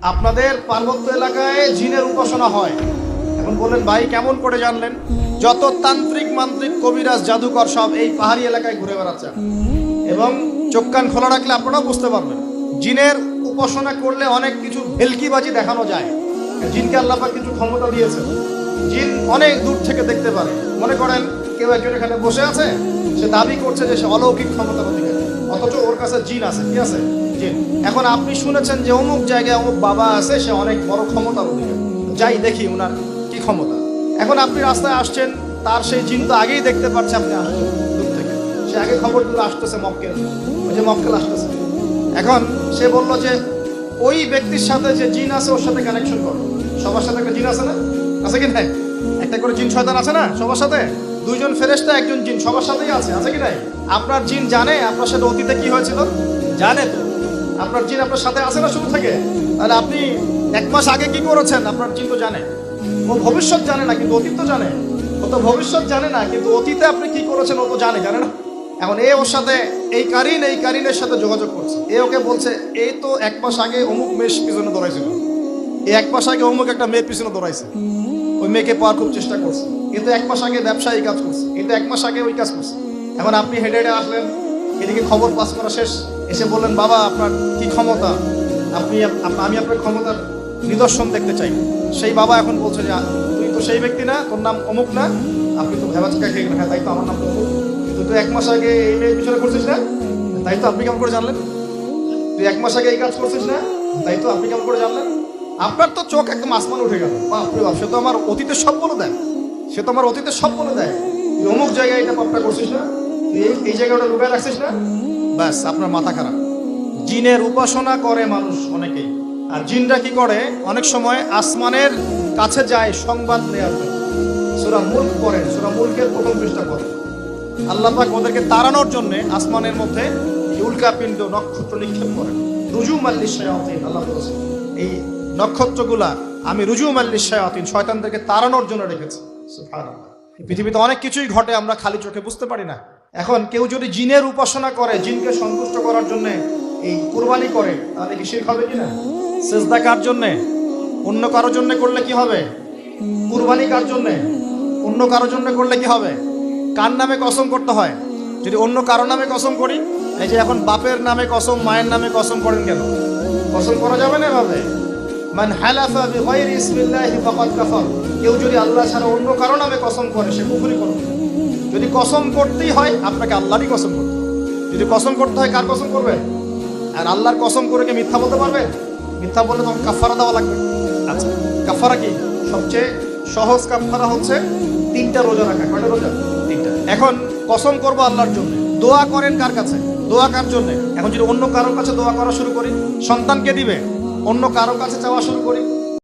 আপনাদের পার্বত্য এলাকায় জিনের উপাসনা হয়। এখন বললেন ভাই কেমন করে জানলেন? যত তান্ত্রিক মান্ত্রিক কবিরাজ জাদুকর সব এই পাহাড়ি এলাকায় ঘুরে বেড়াচ্ছে, এবং চোখ কান খোলা রাখলে আপনারাও বুঝতে পারবেন। জিনের উপাসনা করলে অনেক কিছু ভেলকিবাজি দেখানো যায়। জিনকে আল্লাহ পাক কিছু ক্ষমতা দিয়েছে। জিন অনেক দূর থেকে দেখতে পারে। মনে করেন কেউ একজন এখানে বসে আছে, সে দাবি করছে যে সে অলৌকিক ক্ষমতার অধিকারী, অথচ ওর কাছে জিন আছে। কি আছে? জিন। এখন আপনি শুনেছেন যে অমুক জায়গায় অমুক বাবা আছে, সে অনেক বড় ক্ষমতার অধিকারী, যাই দেখি ওনার কি ক্ষমতা। এখন আপনি রাস্তায় আসছেন, তার সেই জিন তো আগেই দেখতে পাচ্ছে আপনি আসছেন দূর থেকে, সে আগে খবর দিল আসতেছে মক্কেল, ওই যে মক্কেল আসতেছে। এখন সে বলল যে ওই ব্যক্তির সাথে যে জিন আছে ওর সাথে কানেকশন করো। সবার সাথে একটা জিন আছে না? আছে কি নাই? একটা করে জিন শয়তান আছে না সবার সাথে? দুইজন ফেরেশতা একজন জিন সবার সাথেই আছে, আছে কি নাই? আপনার জিন জানে আপনার সাথে অতীতে কি হয়েছিল? জানে তো। আপনার জিন আপনার সাথে আছে না শুরু থেকে? তাহলে আপনি 1 মাস আগে কি করেছেন আপনার জিন তো জানে। ও ভবিষ্যৎ জানে না কিন্তু অতীত তো জানে। ও তো ভবিষ্যৎ জানে না কিন্তু অতীতে আপনি কি করেছেন ও তো জানে না? এখন এ ওর সাথে এই কারিনের সাথে যোগাযোগ করছে। এ ওকে বলছে এই তো 1 মাস আগে অমুক মেয়ের পিছনে দৌড়াইছিল, এই 1 মাস আগে অমুক একটা মেয়ের পিছনে দৌড়াইছে, ওই মেয়েকে পাওয়ার খুব চেষ্টা করছে, কিন্তু 1 মাস আগে ব্যবসা এই কাজ করছে, কিন্তু 1 মাস আগে ওই কাজ করছে। এখন আপনি হেঁটে হেঁটে আসলেন, এদিকে খবর পাস করা শেষ, এসে বললেন বাবা আপনার কি ক্ষমতা, আমি আপনার ক্ষমতার নিদর্শন দেখতে চাই। সেই বাবা এখন বলছে যে তুই তো সেই ব্যক্তি না, তোর নাম অমুক না, আপনি তো ভেবাচকা খেয়ে গেলেন। হ্যাঁ তাই তো, আমার নাম তো অমুক। তুই তো 1 মাস আগে এই মেয়ের পিছনে করছিস না, তাই তো আপনি কেমন করে জানলেন? তুই 1 মাস আগে এই কাজ করছিস না, তাই তো আপনি কেমন করে জানলেন? আপনার তো চোখ একদম আসমান উঠে গেল। বাপরে বাপ, সে তো আমার অতীতের সব বলে দেয়, সে তো আমার অতীতের সব বলে দেয়। তুই অমুক জায়গায় এটা পাপটা করছিস না, তুই এই জায়গাটা লুকায় রাখছিস না, ব্যাস আপনার মাথা খারাপ। জিনের উপাসনা করে মানুষ অনেকেই। আর জিনরা কি করে, অনেক সময় আসমানের কাছে যায় সংবাদ নেওয়ার জন্য। সূরা মুলক পড়েন, সূরা মুলকের 1ম পৃষ্ঠা পড়েন। আল্লাহ পাক ওদেরকে তাড়ানোর জন্য আসমানের মধ্যে উল্কাপিণ্ড নক্ষত্র নিক্ষেপ করেন। রুজুমান লিশ-শায়াতিন, আল্লাহ বলেছেন এই নক্ষত্রগুলা আমি রুজুমান লিশ-শায়াতিন, শয়তানদেরকে তাড়ানোর জন্য রেখেছি। সুবহানাল্লাহ। পৃথিবীতে অনেক কিছুই ঘটে আমরা খালি চোখে বুঝতে পারি না। এখন কেউ যদি জিনের উপাসনা করে, জিনকে সন্তুষ্ট করার জন্য এই কুরবানি করে, তাহলে কি শিরক হবে কিনা? সিজদা কার জন্য? অন্য কারোর জন্য করলে কি হবে? কুরবানি কার জন্য? অন্য কারোর জন্য করলে কি হবে? কার নামে কসম করতে হয়? যদি অন্য কারো নামে কসম করি, এই যে এখন বাপের নামে কসম, মায়ের নামে কসম করেন কেন? কসম করা যাবে না এভাবে। মান হালাফা বিগাইরি ইসমিল্লাহি ফাকাদ কাফার, কেউ যদি আল্লাহ ছাড়া অন্য কারো নামে কসম করে সে কুফরি করবে। যদি কসম করতেই হয় আপনাকে আল্লাহরই কসম করতে হবে। যদি কসম করতে হয় কার কসম করবে? আর আল্লাহর কসম করে কি মিথ্যা বলতে পারবে? মিথ্যা বললে তখন কাফারা দেওয়া লাগবে। আচ্ছা, কাফারা কি? সবচেয়ে সহজ কাফারা হচ্ছে 3টা রোজা রাখা। কয়টা রোজা? 3টা। এখন কসম করবো আল্লাহর জন্য, দোয়া করেন কার কাছে? দোয়া কার জন্য? এখন যদি অন্য কারোর কাছে দোয়া করা শুরু করি, সন্তানকে দিবে, অন্য কারোর কাছে চাওয়া শুরু করি,